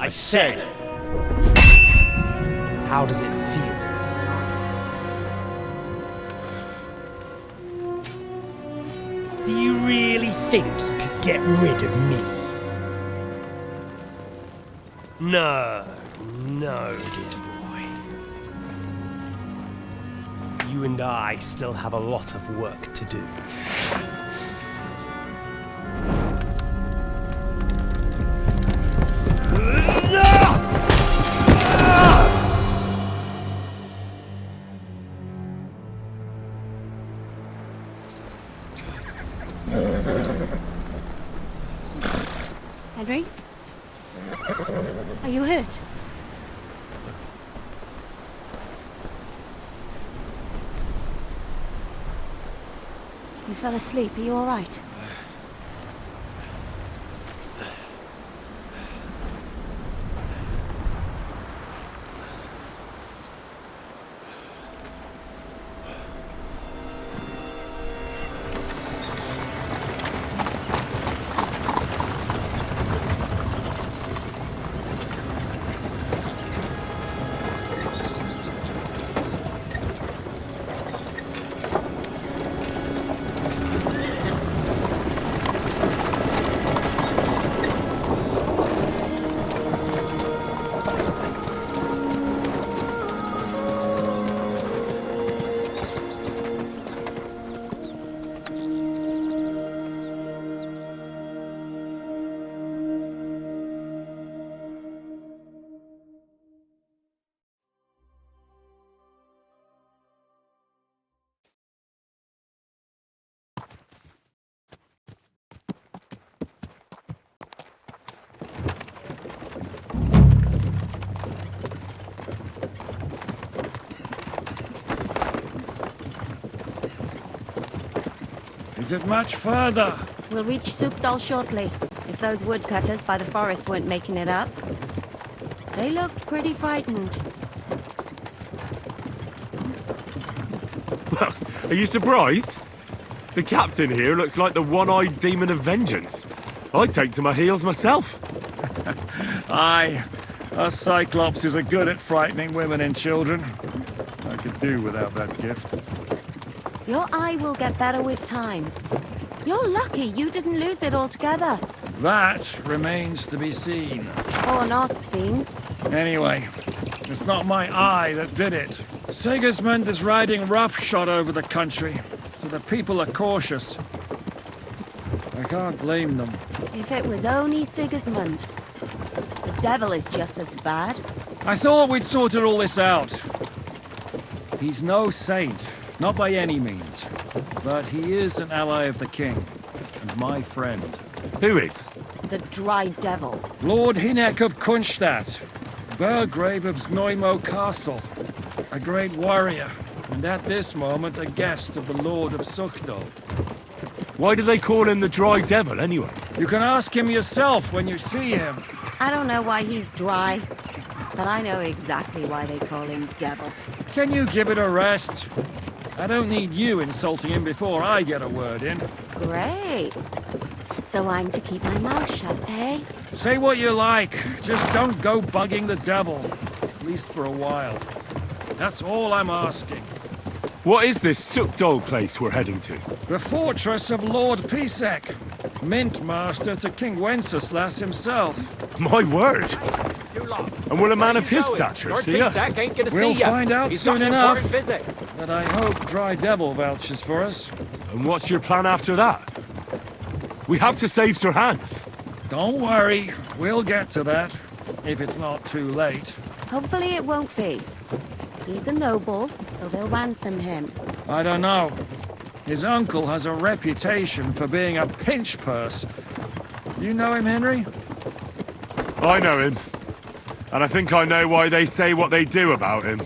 I said. How does it feel? Do you really think you could get rid of me? No, no, dear boy. You and I still have a lot of work to do. Henry? Are you hurt? You fell asleep. Are you all right? Is it much further? We'll reach Sukdal shortly, if those woodcutters by the forest weren't making it up. They looked pretty frightened. Well, are you surprised? The captain here looks like the one-eyed demon of vengeance. I'd take to my heels myself. Aye, us Cyclopses are good at frightening women and children. I could do without that gift. Your eye will get better with time. You're lucky you didn't lose it altogether. That remains to be seen. Or not seen. Anyway, it's not my eye that did it. Sigismund is riding roughshod over the country, so the people are cautious. I can't blame them. If it was only Sigismund. The devil is just as bad. I thought we'd sorted all this out. He's no saint, not by any means. But he is an ally of the king, and my friend. Who is? The dry devil. Lord Hinek of Kunstadt, Burgrave of Znojmo Castle, a great warrior, and at this moment a guest of the Lord of Sukdal. Why do they call him the Dry Devil, anyway? You can ask him yourself when you see him. I don't know why he's dry, but I know exactly why they call him devil. Can you give it a rest? I don't need you insulting him before I get a word in. Great. So I'm to keep my mouth shut, eh? Say what you like, just don't go bugging the devil. At least for a while. That's all I'm asking. What is this Sukdal place we're heading to? The fortress of Lord Pisek, Mint Master to King Wenceslas himself. My word! And will a man of his stature see us? We'll find out soon enough. But I hope Dry Devil vouches for us. And what's your plan after that? We have to save Sir Hans. Don't worry, we'll get to that, if it's not too late. Hopefully it won't be. He's a noble, so they'll ransom him. I don't know. His uncle has a reputation for being a pinch purse. You know him, Henry? I know him. And I think I know why they say what they do about him.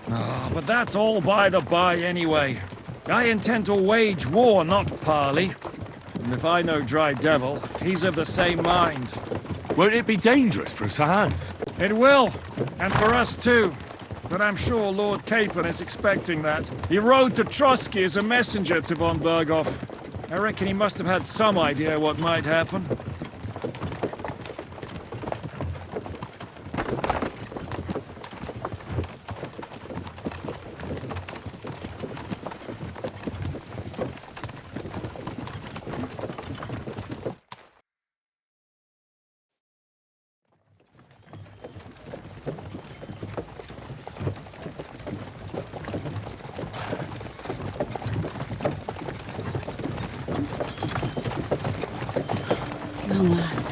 Oh, but that's all by the by anyway. I intend to wage war, not parley. And if I know Dry Devil, he's of the same mind. Won't it be dangerous for Sir Hans? It will, and for us too. But I'm sure Lord Capon is expecting that. He rode to Trotsky as a messenger to von Berghoff. I reckon he must have had some idea what might happen. long last.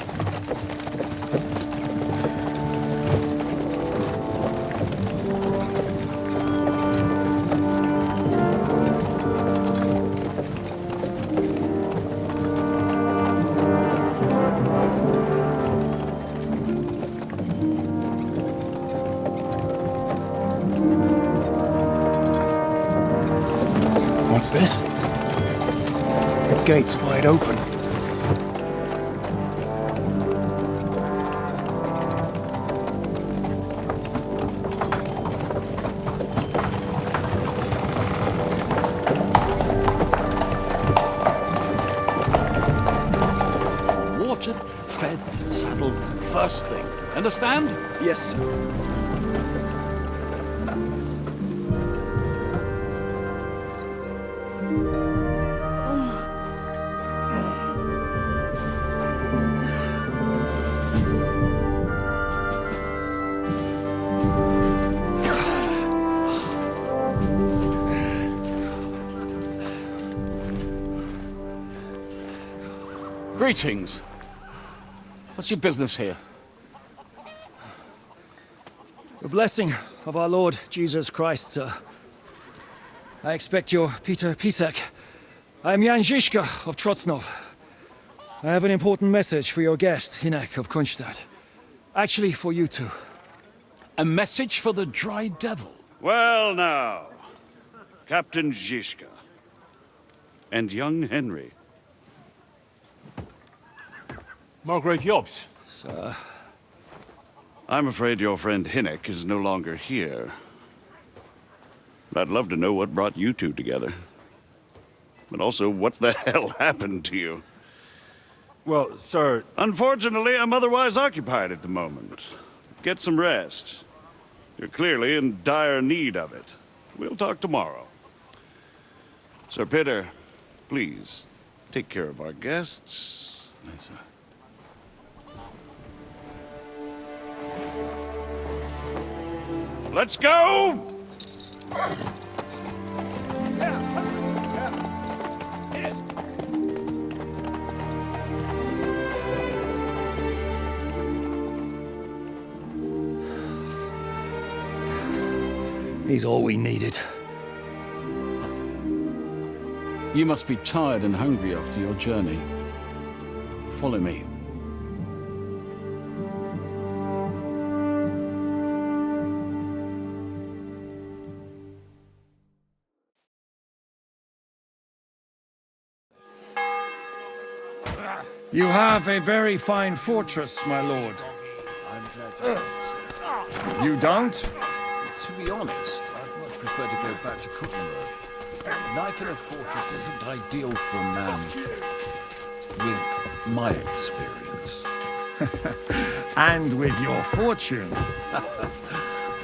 What's this? The gate's wide open. Watered, fed, saddled, first thing. Understand? Yes, sir. Greetings. What's your business here? The blessing of our Lord Jesus Christ, sir. I expect you're Peter Pisek. I am Jan Žižka of Trocnov. I have an important message for your guest, Hinek of Kunstad. Actually, for you two. A message for the Dry Devil. Well now, Captain Žižka and young Henry. Margrave Jobs. Sir, I'm afraid your friend Hinek is no longer here. I'd love to know what brought you two together. But also, what the hell happened to you? Well, sir, Unfortunately, I'm otherwise occupied at the moment. Get some rest. You're clearly in dire need of it. We'll talk tomorrow. Sir Peter, please, take care of our guests. Yes, sir. Let's go! he's all we needed. You must be tired and hungry after your journey. Follow me. You have a very fine fortress, my lord. You don't? To be honest, I'd much prefer to go back to Kuttenberg. Life in a fortress isn't ideal for a man with my experience. And with your fortune.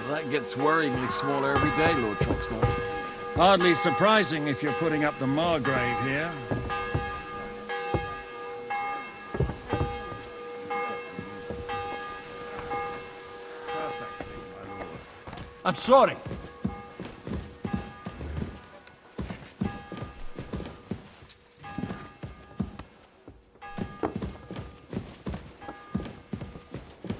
That gets worryingly smaller every day, Lord Troxler. Hardly surprising if you're putting up the Margrave here. I'm sorry.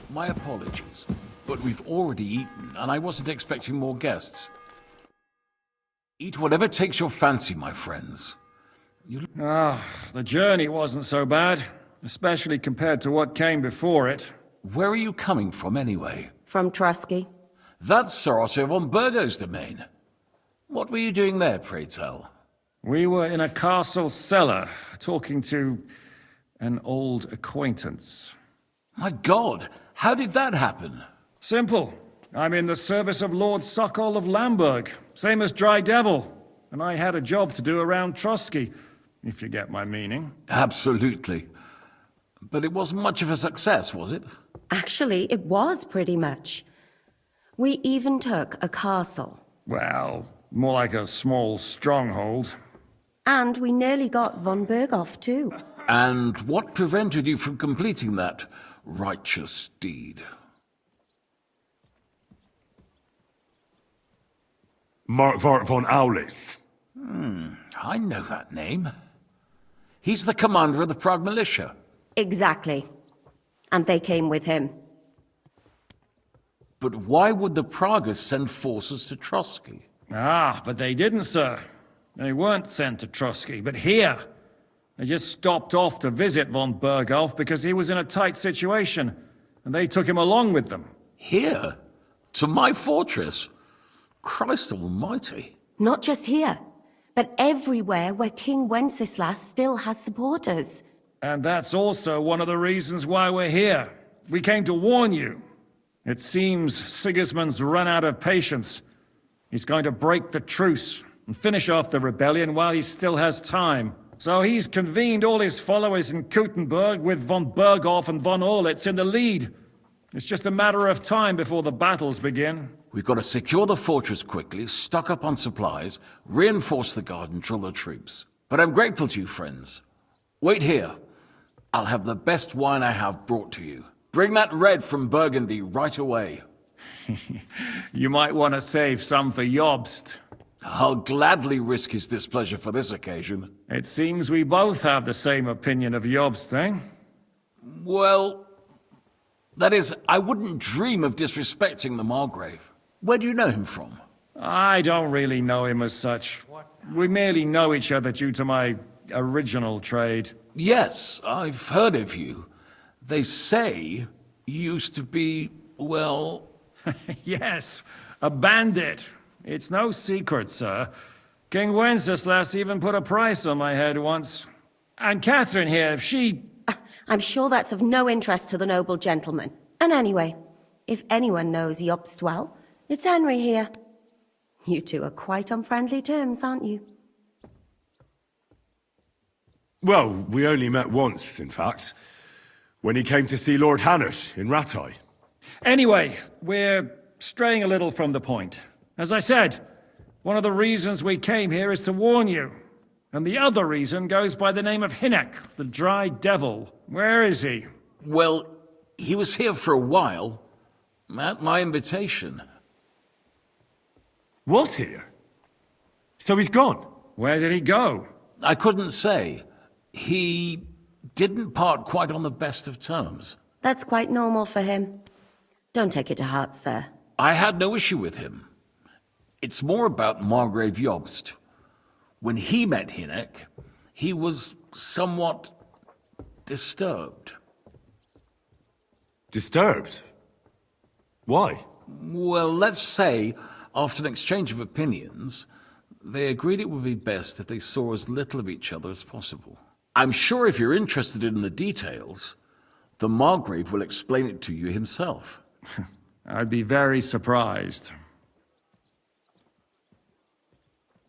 My apologies, but we've already eaten, and I wasn't expecting more guests. Eat whatever takes your fancy, my friends. The journey wasn't so bad, especially compared to what came before it. Where are you coming from, anyway? From Trusky. That's Sir Otto von Burgo's domain. What were you doing there, pray tell? We were in a castle cellar, talking to an old acquaintance. My God, how did that happen? Simple. I'm in the service of Lord Sokol of Lamberg, same as Dry Devil, and I had a job to do around Trusky, if you get my meaning. Absolutely. But it wasn't much of a success, was it? Actually, it was pretty much. We even took a castle. Well, more like a small stronghold. And we nearly got von Berghoff, too. And what prevented you from completing that righteous deed? Markvart von Aulis. I know that name. He's the commander of the Prague militia. Exactly. And they came with him. But why would the Pragas send forces to Trotsky? Ah, but they didn't, sir. They weren't sent to Trotsky, but here. They just stopped off to visit von Berghoff because he was in a tight situation, and they took him along with them. Here? To my fortress? Christ almighty. Not just here, but everywhere where King Wenceslas still has supporters. And that's also one of the reasons why we're here. We came to warn you. It seems Sigismund's run out of patience. He's going to break the truce and finish off the rebellion while he still has time. So he's convened all his followers in Kuttenberg with von Berghoff and von Orlitz in the lead. It's just a matter of time before the battles begin. We've got to secure the fortress quickly, stock up on supplies, reinforce the guard and drill the troops. But I'm grateful to you, friends. Wait here. I'll have the best wine I have brought to you. Bring that red from Burgundy right away. You might want to save some for Jobst. I'll gladly risk his displeasure for this occasion. It seems we both have the same opinion of Jobst, eh? Well, that is, I wouldn't dream of disrespecting the Margrave. Where do you know him from? I don't really know him as such. We merely know each other due to my original trade. Yes, I've heard of you. They say you used to be, well... Yes, a bandit. It's no secret, sir. King Wenceslas even put a price on my head once. And Catherine here, she... I'm sure that's of no interest to the noble gentleman. And anyway, if anyone knows Jobst well, it's Henry here. You two are quite on friendly terms, aren't you? Well, we only met once, in fact. When he came to see Lord Hanush in Rattay. Anyway, we're straying a little from the point. As I said, one of the reasons we came here is to warn you. And the other reason goes by the name of Hinek, the Dry Devil. Where is he? Well, he was here for a while, at my invitation. Was here? So he's gone? Where did he go? I couldn't say. He didn't part quite on the best of terms. That's quite normal for him. Don't take it to heart, sir. I had no issue with him. It's more about Margrave Jobst. When he met Hinek, he was somewhat disturbed. Disturbed? Why? Well, let's say, after an exchange of opinions, they agreed it would be best if they saw as little of each other as possible. I'm sure if you're interested in the details, the Margrave will explain it to you himself. I'd be very surprised.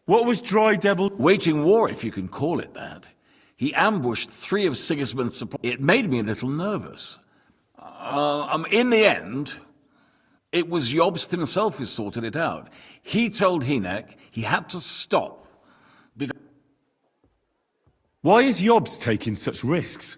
What was Dry Devil? Waging war, if you can call it that. He ambushed 3 of Sigismund's supplies. It made me a little nervous. In the end, it was Jobst himself who sorted it out. He told Hinek he had to stop. Why is Jobst taking such risks?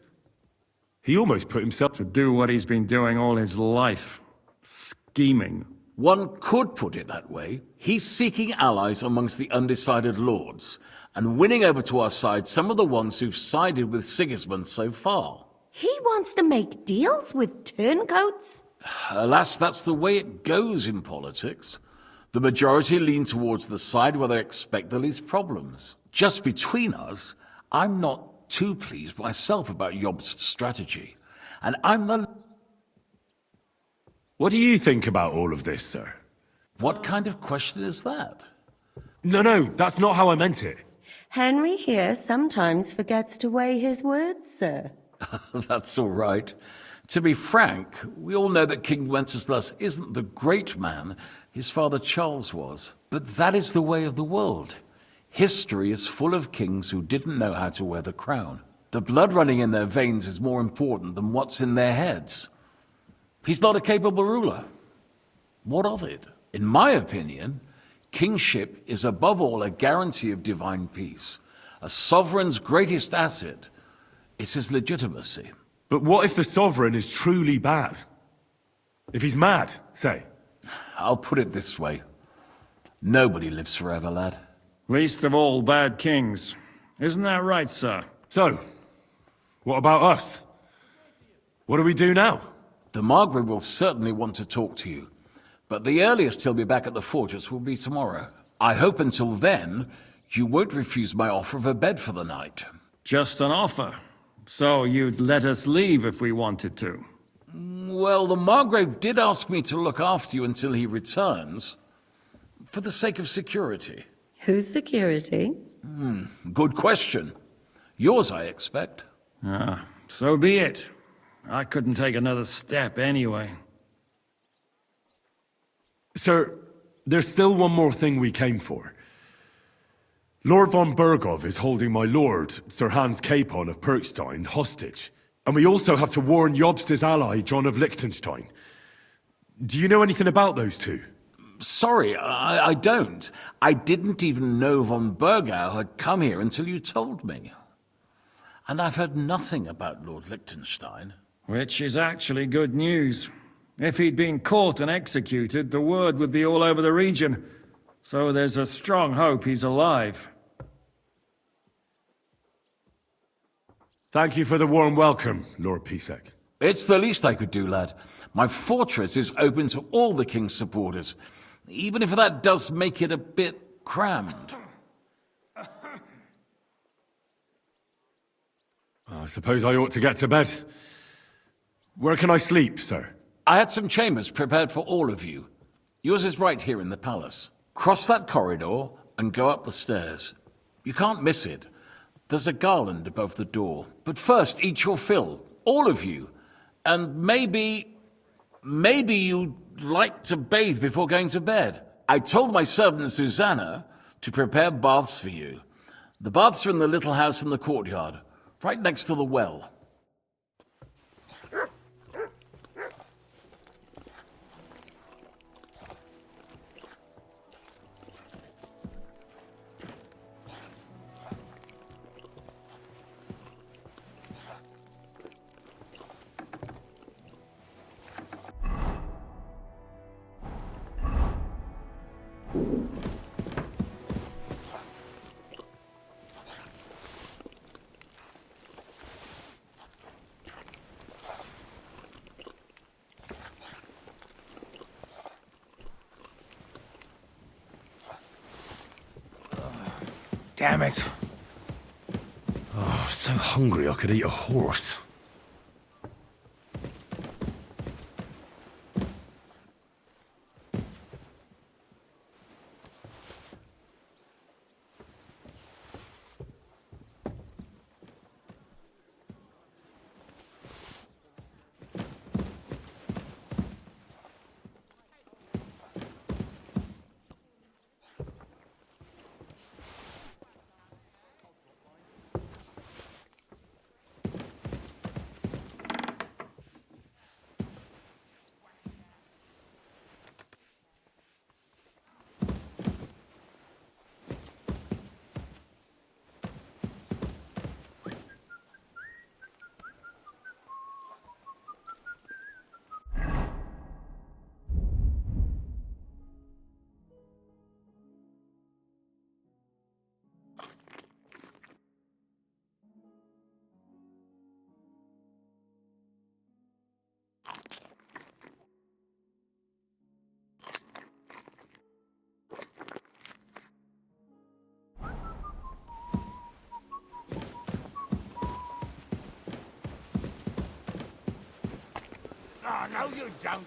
He almost put himself... To do what he's been doing all his life. Scheming. One could put it that way. He's seeking allies amongst the undecided lords, and winning over to our side some of the ones who've sided with Sigismund so far. He wants to make deals with turncoats? Alas, that's the way it goes in politics. The majority lean towards the side where they expect the least problems. Just between us, I'm not too pleased myself about Jobst's strategy, and I'm the... What do you think about all of this, sir? What kind of question is that? No, that's not how I meant it. Henry here sometimes forgets to weigh his words, sir. That's all right. To be frank, we all know that King Wenceslas isn't the great man his father Charles was. But that is the way of the world. History is full of kings who didn't know how to wear the crown. The blood running in their veins is more important than what's in their heads. He's not a capable ruler. What of it? In my opinion, kingship is above all a guarantee of divine peace. A sovereign's greatest asset is his legitimacy. But what if the sovereign is truly bad? If he's mad, say? I'll put it this way. Nobody lives forever, lad. Least of all bad kings. Isn't that right, sir? So, what about us? What do we do now? The Margrave will certainly want to talk to you, but the earliest he'll be back at the fortress will be tomorrow. I hope until then, you won't refuse my offer of a bed for the night. Just an offer. So you'd let us leave if we wanted to. Well, the Margrave did ask me to look after you until he returns, for the sake of security. Whose security? Good question. Yours, I expect. Ah, so be it. I couldn't take another step anyway. Sir, there's still one more thing we came for. Lord von Bergov is holding my lord, Sir Hans Capon of Perkstein, hostage. And we also have to warn Jobst's ally, John of Liechtenstein. Do you know anything about those two? Sorry, I don't. I didn't even know von Bergau had come here until you told me. And I've heard nothing about Lord Liechtenstein. Which is actually good news. If he'd been caught and executed, the word would be all over the region. So there's a strong hope he's alive. Thank you for the warm welcome, Lord Pisek. It's the least I could do, lad. My fortress is open to all the king's supporters, even if that does make it a bit crammed. I suppose I ought to get to bed. Where can I sleep, sir? I had some chambers prepared for all of you. Yours is right here in the palace. Cross that corridor and go up the stairs. You can't miss it. There's a garland above the door. But first, eat your fill. All of you. And maybe you'd like to bathe before going to bed. I told my servant Susanna to prepare baths for you. The baths are in the little house in the courtyard, right next to the well. Damn it. Oh, so hungry I could eat a horse. Oh, no, you don't.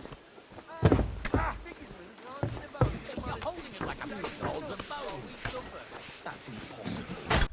You're holding it like a big old bow. That's impossible.